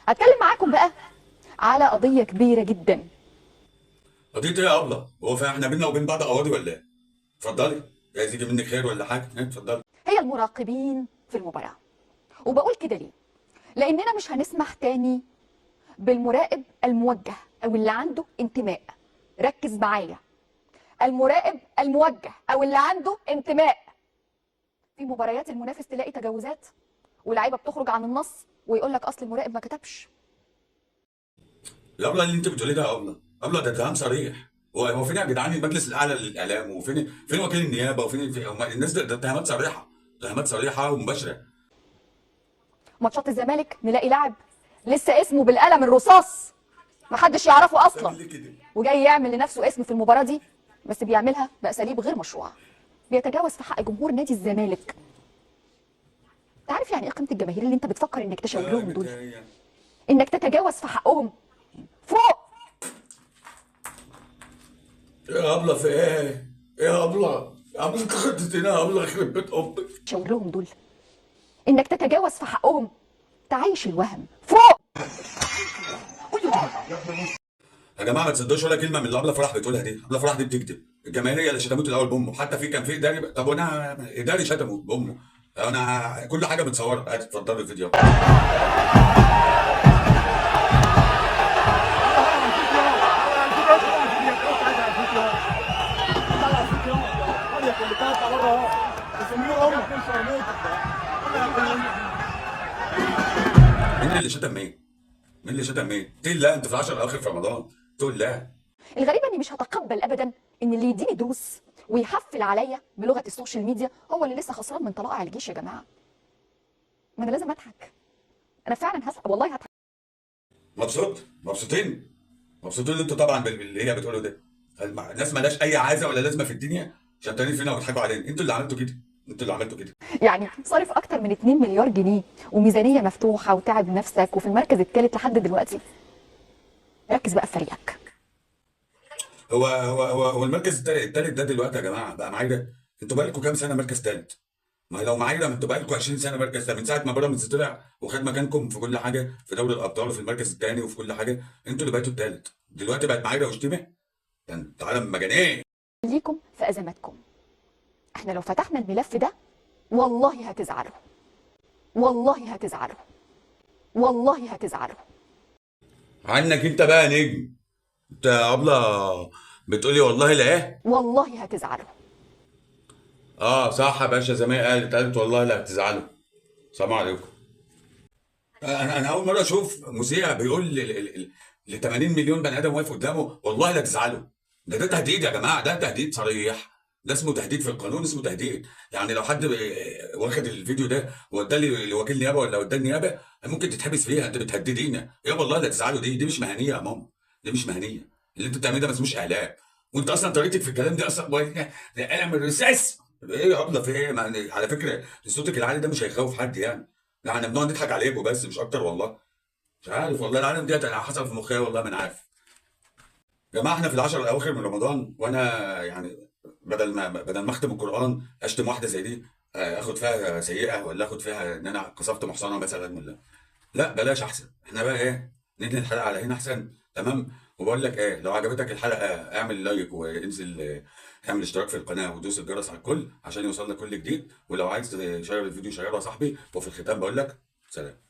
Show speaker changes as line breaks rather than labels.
هتكلم معاكم بقى على قضية كبيرة جدا.
قضية ايه يا ابله؟ هو احنا بينا وبين بعض قواضي ولا ايه؟ اتفضلي، عايز يجي منك خير ولا حاجة؟ اتفضلي.
هي المراقبين في المباراة. وبقول كده ليه؟ لأننا مش هنسمح تاني بالمراقب الموجه أو اللي عنده انتماء. ركز معايا، المراقب الموجه أو اللي عنده انتماء. في مباريات المنافس تلاقي تجاوزات ولاعيبة بتخرج عن النص ويقول لك أصل المراقب ما كتبش.
يا ابله اللي انت بتقوليه ده يا ابله، ابله ده اتهام صريح. هو فين يا جدعان المجلس الاعلى للاعلام؟ وفين وكيل النيابه؟ الناس ده اتهامات صريحه، اتهامات صريحه ومباشره.
ماتشات الزمالك نلاقي لاعب لسه اسمه بالقلم الرصاص محدش يعرفه
بتعمل
اصلا،
ليه كده؟
وجاي يعمل لنفسه اسم في المباراه دي، بس بيعملها باساليب غير مشروعه. بيتجاوز في حق جمهور نادي الزمالك. انت عارف يعني ايه قيمه الجماهير اللي انت بتفكر انك تشاور لهم دول؟
يعني.
انك تتجاوز في حقهم فوق.
ايه يا ابله في ايه؟ ايه يا ابله؟ يا ابله انت خدتنا يا ابله، يخرب بيت امك.
تشاور لهم دول، انك تتجاوز في حقهم، تعيش الوهم فوق.
يا جماعه ما تصدقوش ولا كلمه من اللي ابله فرح بتقولها دي، ابله فرح دي بتكذب. الجماهير هي اللي شتمته الاول بامه، حتى كان في اداري. طب وانا اداري شتمه بامه؟ انا كل حاجه متصوره. عادي، اتفضلوا الفيديو. مين اللي شتم مين؟ مين اللي شتم مين؟ تقول لا، انت في 10 اواخر في رمضان تقول لا.
الغريب اني مش هتقبل ابدا ان اللي يديني دروس ويحفل عليا بلغه السوشيال ميديا هو اللي لسه خسران من طلائع الجيش. يا جماعه ما انا لازم اضحك، انا فعلا هضحك، والله هضحك.
مبسوط؟ مبسوطين؟ مبسوطين اللي انتوا طبعا باللي هي بتقوله ده. الناس مالهاش اي عايزه ولا لازمه في الدنيا، شمتانين فينا وبيضحكوا علينا. انتوا اللي عملتوا كده، انتوا اللي عملتوا كده.
يعني صارف اكتر من 2 مليار جنيه وميزانيه مفتوحه وتعب نفسك وفي المركز الثالث لحد دلوقتي. ركز بقى في فريقك.
هو المركز التالت ده دلوقتي يا جماعه بقى معايره. انتوا بقى لكم كام سنه مركز تالت؟ ما لو معايره، ما انتوا بقى لكم 20 سنه مركز تالت من ساعه ما بيراميدز طلع وخد مكانكم في كل حاجه، في دوري الابطال وفي المركز الثاني وفي كل حاجه. انتوا اللي بقيتوا التالت دلوقتي، بقت معايره وشتمه. ده انت عالم مجانين.
خليكم في ازماتكم. احنا لو فتحنا الملف ده والله هتزعلوا، والله هتزعلوا، والله هتزعلوا.
عنك انت بقى نجم. انت يا ابله بتقولي والله لا ايه؟
والله هتزعلوا.
اه صح يا باشا، زي ما هي قالت والله لا هتزعلوا. السلام عليكم. انا اول مره اشوف مذيع بيقول ل 80 مليون بني ادم واقف قدامه والله لا تزعلوا. ده تهديد يا جماعه، ده تهديد صريح. ده اسمه تهديد في القانون، اسمه تهديد. يعني لو حد واخد الفيديو ده واداه لوكيل نيابه ولا وداه النيابه ممكن تتحبس فيها. انت بتهددينا يا والله لا تزعلوا. دي مش مهنيه يا ماما، دي مش مهنيه. اللي انت بتعمله ده ما اسموش اعلام. وانت اصلا طريقتك في الكلام دي اصلا ده قلم الرصاص. ايه يا ابله في ايه؟ على فكره صوتك العالي ده مش هيخوف حد يعني. لا احنا بنقعد نضحك عليكم بس مش اكتر والله. مش عارف والله، العالم ديت انا حصل في مخي والله ما انا عارف. يا جماعه احنا في العشر الاواخر من رمضان، وانا يعني بدل ما اختم القران اشتم واحده زي دي، اخد فيها سيئه ولا اخد فيها ان انا قصفت محصنه مثلا ولا. لا بلاش احسن. احنا بقى ايه، ننهي الحلقه على هنا احسن. تمام. وبقول لك ايه، لو عجبتك الحلقه اعمل لايك وانزل اعمل اشتراك في القناه ودوس الجرس على الكل عشان يوصل لك كل جديد. ولو عايز تشير الفيديو شيره يا صاحبي. وفي الختام بقول لك سلام.